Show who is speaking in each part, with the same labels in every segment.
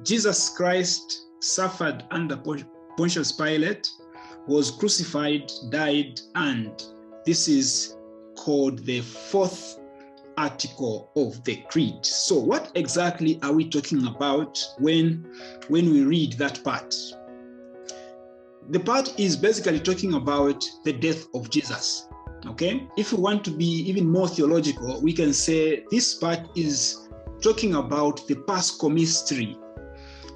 Speaker 1: Jesus Christ suffered under Pontius Pilate, was crucified, died, and this is called the fourth article of the creed. So what exactly are we talking about when we read that part? The part is basically talking about the death of Jesus. Okay? If we want to be even more theological, we can say this part is talking about the Paschal Mystery.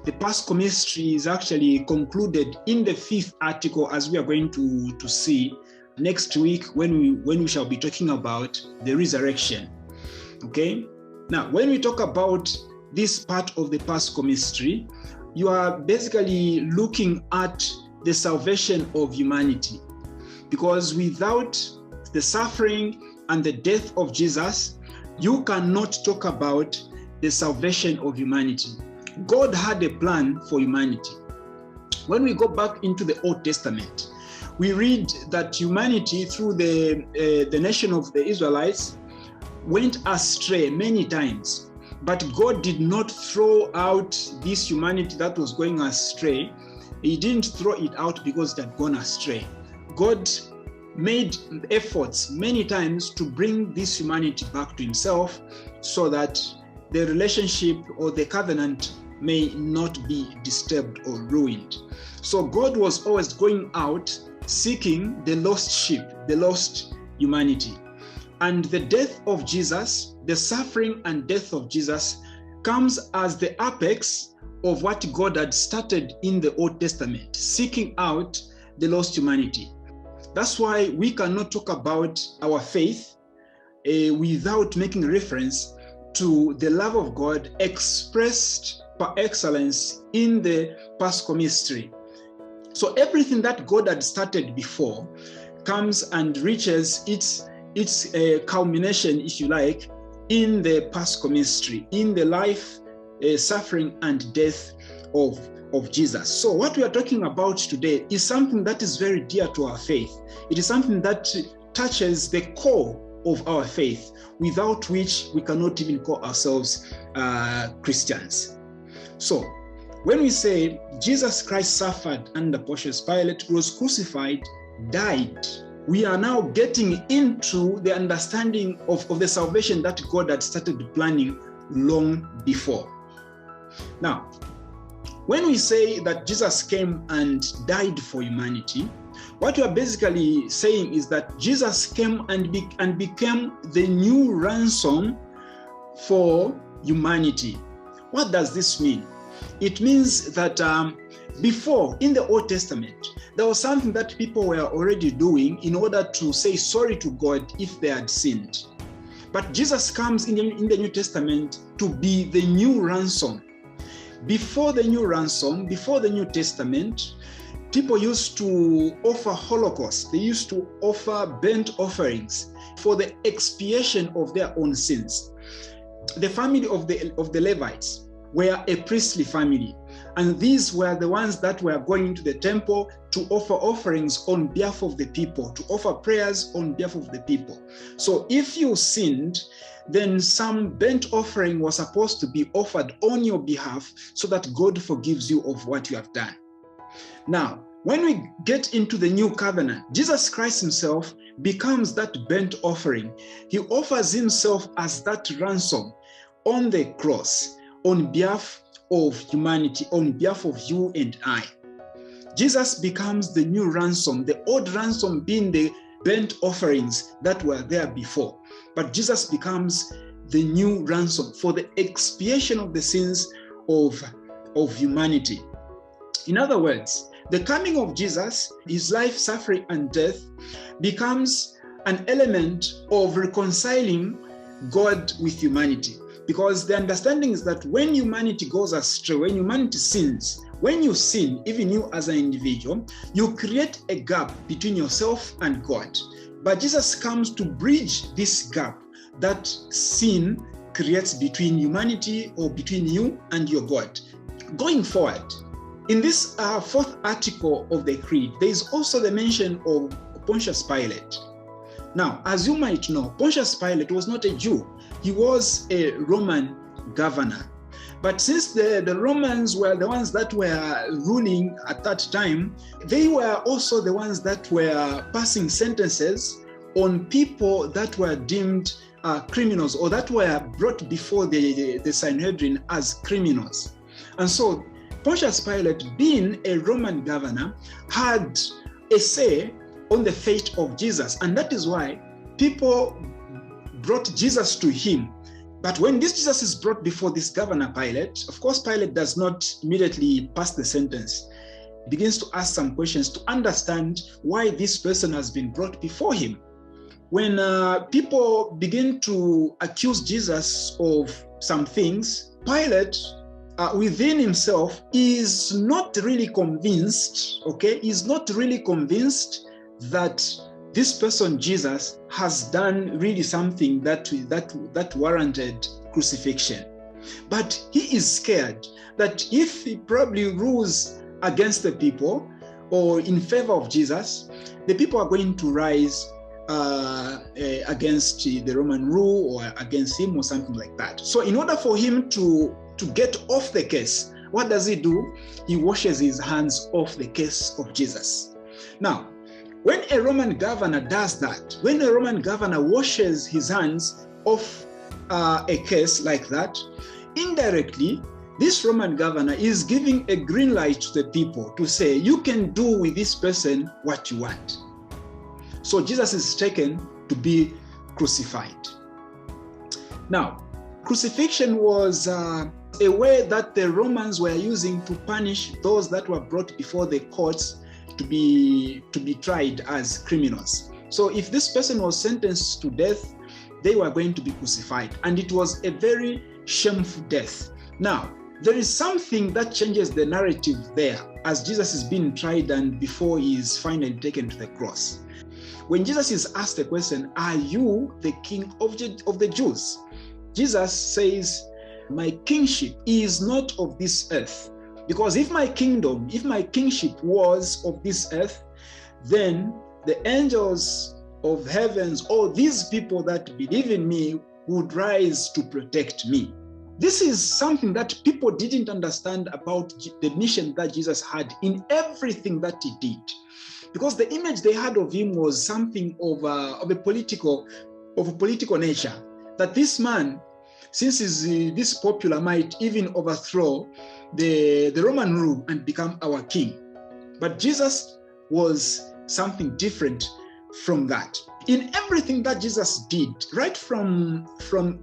Speaker 1: The Paschal Mystery is actually concluded in the fifth article, as we are going to see next week when we shall be talking about the resurrection. Okay? Now, when we talk about this part of the Paschal Mystery, you are basically looking at the salvation of humanity. Because without the suffering and the death of Jesus, you cannot talk about the salvation of humanity. God had a plan for humanity. When we go back into the Old Testament, we read that humanity, through the nation of the Israelites, went astray many times. But God did not throw out this humanity that was going astray. He didn't throw it out because it had gone astray. God made efforts many times to bring this humanity back to himself so that the relationship or the covenant may not be disturbed or ruined. So God was always going out seeking the lost sheep, the lost humanity. And the death of Jesus, the suffering and death of Jesus, comes as the apex of what God had started in the Old Testament, seeking out the lost humanity. That's why we cannot talk about our faith without making reference to the love of God expressed par excellence in the Paschal Mystery. So everything that God had started before comes and reaches its culmination, if you like, in the Paschal Mystery, in the life, suffering, and death of Jesus. So what we are talking about today is something that is very dear to our faith. It is something that touches the core of our faith, without which we cannot even call ourselves Christians. So when we say Jesus Christ suffered under Pontius Pilate, was crucified, died, we are now getting into the understanding of the salvation that God had started planning long before. Now, when we say that Jesus came and died for humanity, what we are basically saying is that Jesus came and became the new ransom for humanity. What does this mean? It means that before, in the Old Testament, there was something that people were already doing in order to say sorry to God if they had sinned. But Jesus comes in the New Testament to be the new ransom. Before the new ransom, before the New Testament, people used to offer holocaust. They used to offer burnt offerings for the expiation of their own sins. The family of the Levites were a priestly family, and these were the ones that were going into the temple to offer offerings on behalf of the people, to offer prayers on behalf of the people. So if you sinned, then some burnt offering was supposed to be offered on your behalf so that God forgives you of what you have done. Now, when we get into the new covenant, Jesus Christ himself becomes that burnt offering. He offers himself as that ransom on the cross on behalf of humanity, on behalf of you and I. Jesus becomes the new ransom, the old ransom being the burnt offerings that were there before. But Jesus becomes the new ransom for the expiation of the sins of humanity. In other words, the coming of Jesus, his life, suffering, and death becomes an element of reconciling God with humanity. Because the understanding is that when humanity goes astray, when humanity sins, when you sin, even you as an individual, you create a gap between yourself and God. But Jesus comes to bridge this gap that sin creates between humanity or between you and your God. Going forward, in this fourth article of the Creed, there is also the mention of Pontius Pilate. Now, as you might know, Pontius Pilate was not a Jew. He was a Roman governor. But since the Romans were the ones that were ruling at that time, they were also the ones that were passing sentences on people that were deemed criminals, or that were brought before the Sanhedrin as criminals. And so Pontius Pilate, being a Roman governor, had a say on the fate of Jesus. And that is why people brought Jesus to him. But when this Jesus is brought before this governor Pilate, of course, Pilate does not immediately pass the sentence. He begins to ask some questions to understand why this person has been brought before him. When people begin to accuse Jesus of some things, Pilate, within himself, is not really convinced, is not really convinced that this person, Jesus, has done really something that warranted crucifixion. But he is scared that if he probably rules against the people or in favor of Jesus, the people are going to rise against the Roman rule or against him or something like that. So in order for him to get off the case, what does he do? He washes his hands off the case of Jesus. Now, when a Roman governor does that, when a Roman governor washes his hands off a case like that, indirectly, this Roman governor is giving a green light to the people to say, you can do with this person what you want. So Jesus is taken to be crucified. Now, crucifixion was a way that the Romans were using to punish those that were brought before the courts to be tried as criminals. So if this person was sentenced to death, they were going to be crucified. And it was a very shameful death. Now, there is something that changes the narrative there as Jesus is being tried and before he is finally taken to the cross. When Jesus is asked the question, are you the king of the Jews? Jesus says, my kingship is not of this earth. Because if my kingship was of this earth, then the angels of heavens, all these people that believe in me, would rise to protect me. This is something that people didn't understand about the mission that Jesus had in everything that he did. Because the image they had of him was something of a political nature. That this man, since he's this popular, might even overthrow the Roman rule and become our king. But Jesus was something different from that. In everything that Jesus did, right from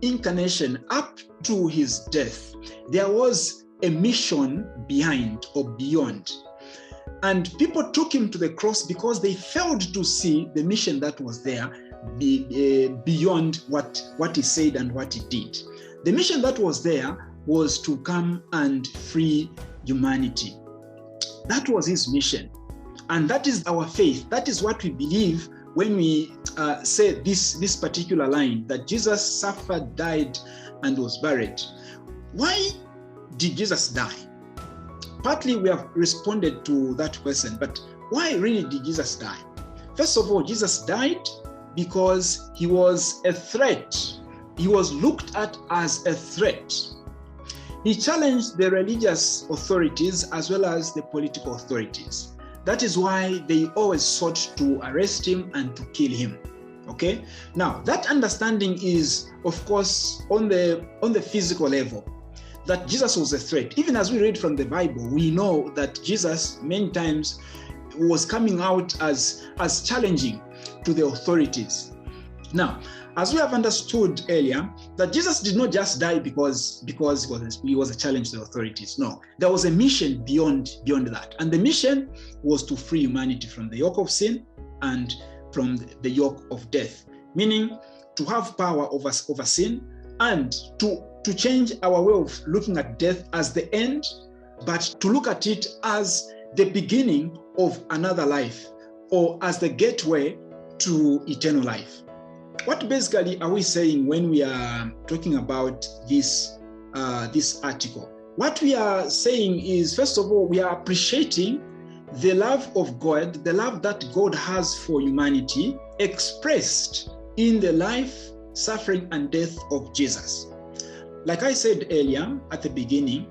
Speaker 1: incarnation up to his death, there was a mission behind or beyond. And people took him to the cross because they failed to see the mission that was there beyond what he said and what he did. The mission that was there was to come and free humanity. That was his mission. And that is our faith. That is what we believe when we say this particular line, that Jesus suffered, died, and was buried. Why did Jesus die? Partly we have responded to that question, but why really did Jesus die? First of all, Jesus died because he was a threat. He was looked at as a threat. He challenged the religious authorities as well as the political authorities. That is why they always sought to arrest him and to kill him. Okay? Now, that understanding is, of course, on the physical level, that Jesus was a threat. Even as we read from the Bible, we know that Jesus many times was coming out as challenging to the authorities. Now, as we have understood earlier, that Jesus did not just die because he was a challenge to the authorities. No, there was a mission beyond that. And the mission was to free humanity from the yoke of sin and from the yoke of death, meaning to have power over sin and to change our way of looking at death as the end, but to look at it as the beginning of another life, or as the gateway to eternal life. What basically are we saying when we are talking about this article? What we are saying is, first of all, we are appreciating the love of God, the love that God has for humanity, expressed in the life, suffering, and death of Jesus. like I said earlier at the beginning,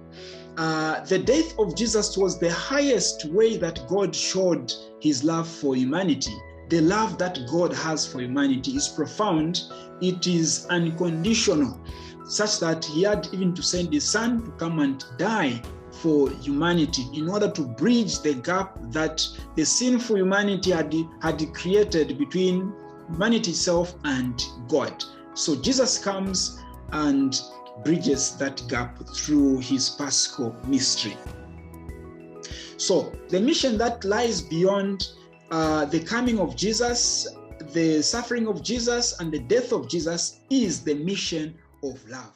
Speaker 1: the death of Jesus was the highest way that God showed his love for humanity. The love that God has for humanity is profound. It is unconditional, such that he had even to send his son to come and die for humanity in order to bridge the gap that the sinful humanity had created between humanity itself and God. So Jesus comes and bridges that gap through his Paschal Mystery. So the mission that lies beyond the coming of Jesus, the suffering of Jesus, and the death of Jesus is the mission of love.